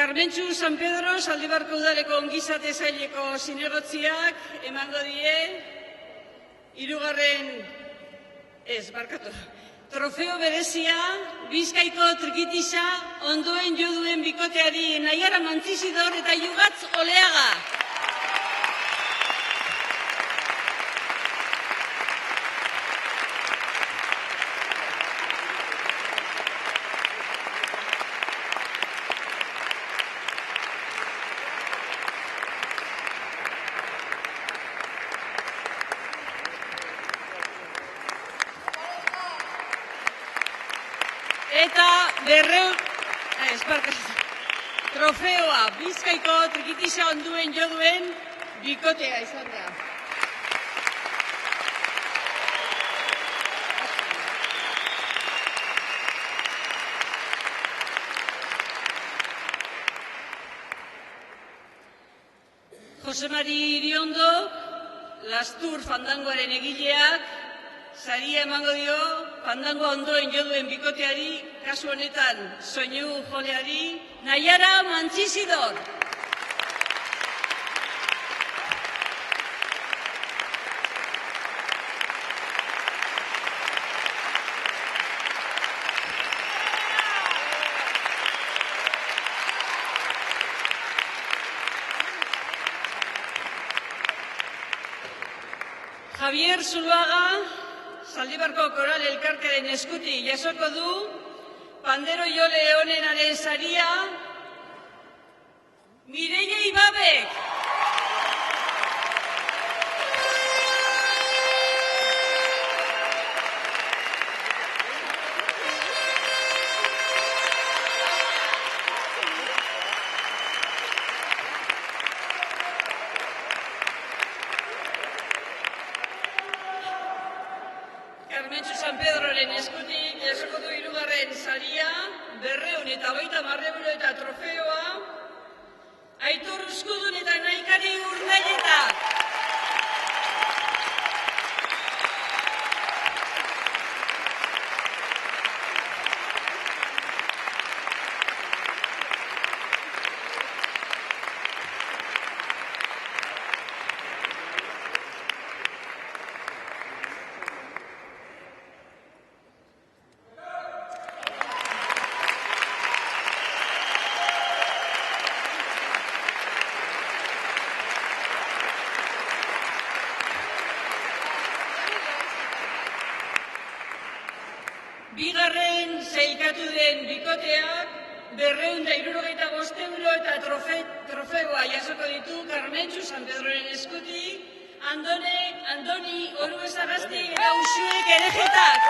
Karmentxu San Pedro Zaldibarko udaleko ongizate saileko zinegotziak emango die trofeo berezia Bizkaiko Trikitixa ondoen joduen bikoteari Naiara Mantzizidor eta Jugatz Oleaga. Eta trofeoa Bizkaiko Trikitixa onduen joduen bikotea izan da. Jose Mari Iriondo, Lastur fandangoaren egileak, saria emango dio fandangoa ondoen joduen bikoteari, kasu honetan soinu joleari, Naiara Mantzizidor. Javier Zuluaga, Zaldibarko Koral Elkartearen eskutik jasoko du pandero jole onenaren saria Mireia Ibabek. Karmentxu San Pedroren eskutik jasoko du hirugarren saria, 250 euro eta trofeoa, Aitor Uzkudun eta Naikari Urdailetak. Bigarren sailkatu den bikoteak 275 euro eta trofeoa jasoko ditu Karmentxu San Pedroren eskutik, Andoni Oruezagazti eta Uxuek Erejetak.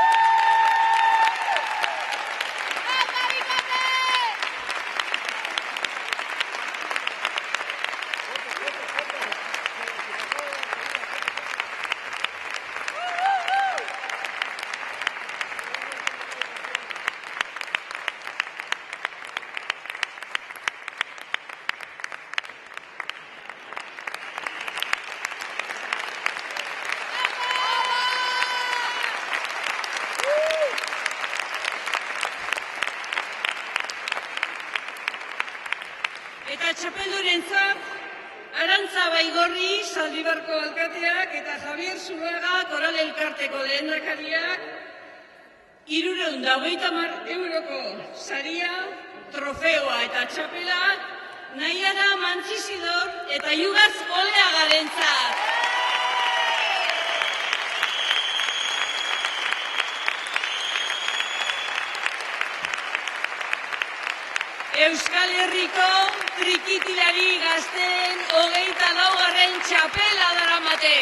Eta txapeldurentzat, Arantza Baigorri, Zaldibarko alkateak eta Javier Zuluaga, Koral Elkarteko lehendakariak, 350 euroko saria, trofeoa eta txapelak, Naiara Mantzizidor eta Jugatz Oleagarentzat. Euskal Herriko trikitilari gazteen 24. txapela daramate.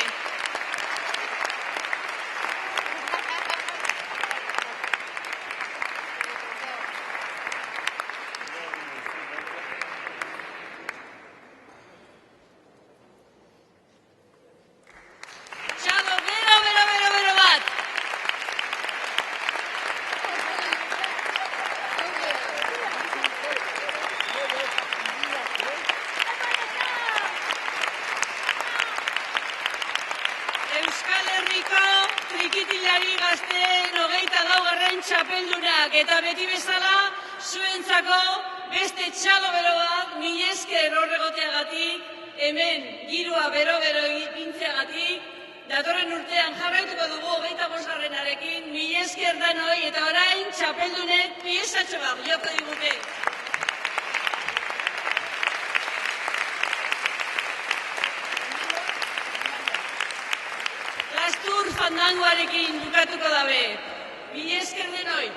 Txalo, bero bat. Euskal Herriko trikitilari gazteen 24. txapeldunak eta beti bezala zuentzako beste txalo bero bat, mila esker horregoteagatik, hemen girua bero-bero egintzeagatik, datorren urtean jarraituko dugu 25-arekin, mila esker danoi, eta orain txapeldunek piezatxo bat joko digute. Lastur fandangoarekin bukatuko dabe. Mila esker denoi.